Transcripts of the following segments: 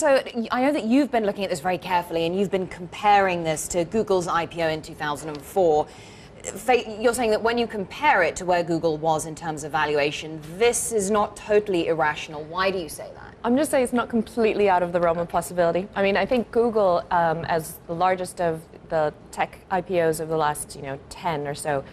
so I know that you've been looking at this very carefully, and you've been comparing this to Google's IPO in 2004. You're saying that when you compare it to where Google was in terms of valuation, this is not totally irrational. Why do you say that? I'm just saying it's not completely out of the realm of possibility. I mean, I think Google, as the largest of the tech IPOs of the last, 10 or so,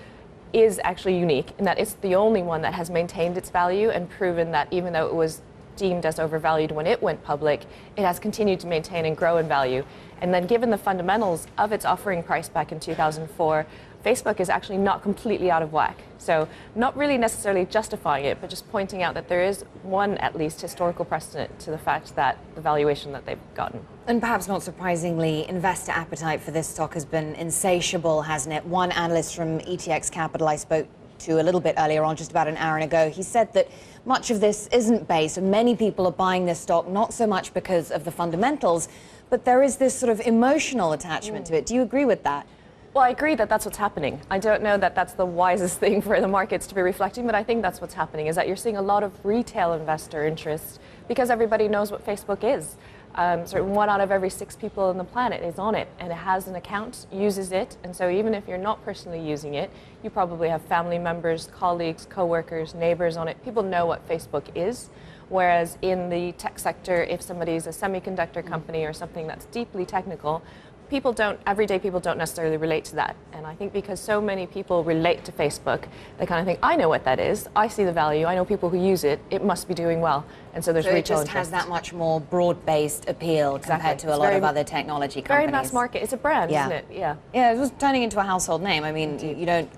is actually unique in that it's the only one that has maintained its value and proven that even though it was deemed as overvalued when it went public, it has continued to maintain and grow in value. And then given the fundamentals of its offering price back in 2004, Facebook is actually not completely out of whack. So not really necessarily justifying it, but just pointing out that there is one, at least, historical precedent to the fact that the valuation that they've gotten. And perhaps not surprisingly, investor appetite for this stock has been insatiable, hasn't it? One analyst from ETX Capital I spoke to a little bit earlier on, just about an hour ago, he said that much of this isn't based, and many people are buying this stock not so much because of the fundamentals, but there is this sort of emotional attachment to it. Do you agree with that? Well, I agree that that's what's happening. I don't know that that's the wisest thing for the markets to be reflecting, but I think that's what's happening, is that you're seeing a lot of retail investor interest because everybody knows what Facebook is. Sort of 1 out of every 6 people on the planet is on it, and it has an account, uses it, and so even if you're not personally using it, you probably have family members, colleagues, coworkers, neighbors on it. People know what Facebook is. Whereas in the tech sector, if somebody's a semiconductor company or something that's deeply technical, everyday people don't necessarily relate to that. And I think because so many people relate to Facebook, they kind of think, I know what that is, I see the value, I know people who use it, it must be doing well. And so there's retail interest. So it just has that much more broad-based appeal compared to a lot of other technology companies. Very mass market. It's a brand, isn't it? Yeah. Yeah, it was turning into a household name. I mean, you don't,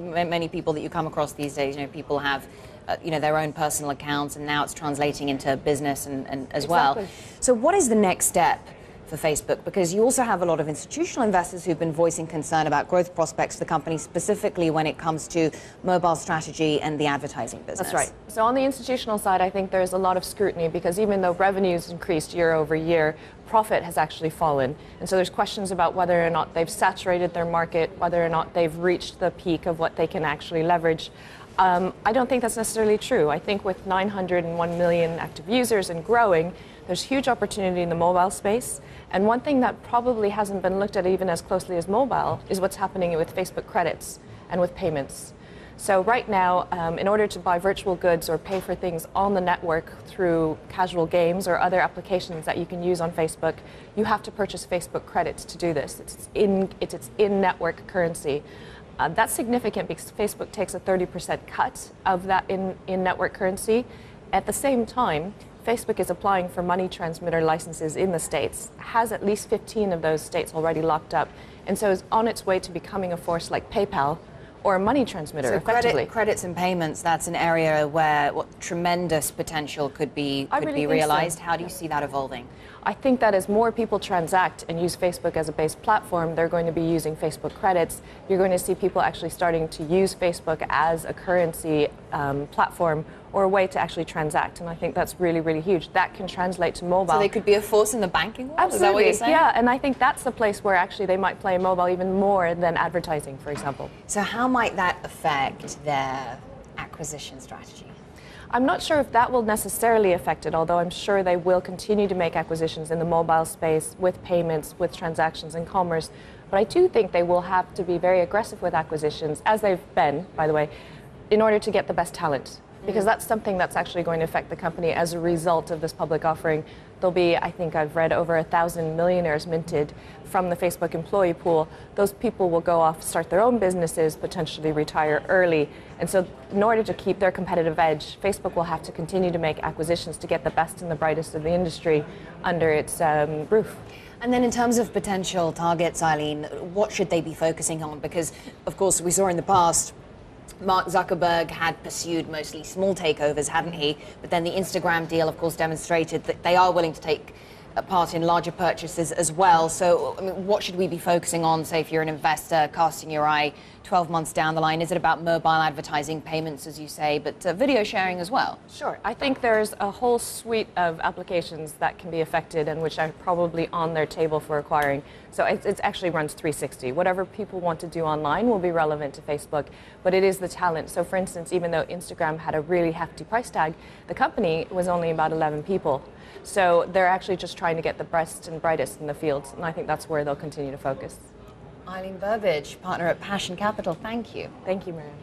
many people that you come across these days, people have their own personal accounts, and now it's translating into business and as well. So what is the next step for Facebook? Because you also have a lot of institutional investors who've been voicing concern about growth prospects for the company, specifically when it comes to mobile strategy and the advertising business. That's right. So on the institutional side, I think there's a lot of scrutiny because even though revenues increased year over year, profit has actually fallen. And so there's questions about whether or not they've saturated their market, whether or not they've reached the peak of what they can actually leverage. I don't think that's necessarily true. I think with 901 million active users and growing, there's huge opportunity in the mobile space. And one thing that probably hasn't been looked at even as closely as mobile is what's happening with Facebook credits and with payments. So right now, in order to buy virtual goods or pay for things on the network through casual games or other applications that you can use on Facebook, you have to purchase Facebook credits to do this. It's its in-network currency. That's significant because Facebook takes a 30% cut of that in-network currency. At the same time, Facebook is applying for money transmitter licenses in the States, has at least 15 of those states already locked up, and so is on its way to becoming a force like PayPal or a money transmitter, so effectively. Credits and payments, that's an area where tremendous potential could be realized. So. How do you see that evolving? I think that as more people transact and use Facebook as a base platform, they're going to be using Facebook credits. You're going to see people actually starting to use Facebook as a currency platform or a way to actually transact. And I think that's really, really huge. That can translate to mobile. So they could be a force in the banking world? Absolutely. Is that what you're saying? Yeah, and I think that's the place where actually they might play mobile even more than advertising, for example. So how might that affect their acquisition strategy? I'm not sure if that will necessarily affect it, although I'm sure they will continue to make acquisitions in the mobile space with payments, with transactions and commerce. But I do think they will have to be very aggressive with acquisitions, as they've been, by the way, in order to get the best talent. Because that's something that's actually going to affect the company as a result of this public offering. There'll be, I think I've read, over 1,000 millionaires minted from the Facebook employee pool. Those people will go off, start their own businesses, potentially retire early. And so in order to keep their competitive edge, Facebook will have to continue to make acquisitions to get the best and the brightest of the industry under its roof. And then in terms of potential targets, Eileen, what should they be focusing on? Because, of course, we saw in the past, Mark Zuckerberg had pursued mostly small takeovers, hadn't he? But then the Instagram deal, of course, demonstrated that they are willing to take part in larger purchases as well. So, I mean, what should we be focusing on, say, if you're an investor casting your eye 12 months down the line? Is it about mobile advertising, payments, as you say, but video sharing as well? Sure. I think there's a whole suite of applications that can be affected and which are probably on their table for acquiring. So it actually runs 360. Whatever people want to do online will be relevant to Facebook, but it is the talent. So for instance, even though Instagram had a really hefty price tag, the company was only about 11 people. So they're actually just trying to get the best and brightest in the field, and I think that's where they'll continue to focus. Eileen Burbidge, partner at Passion Capital, thank you. Thank you, Miriam.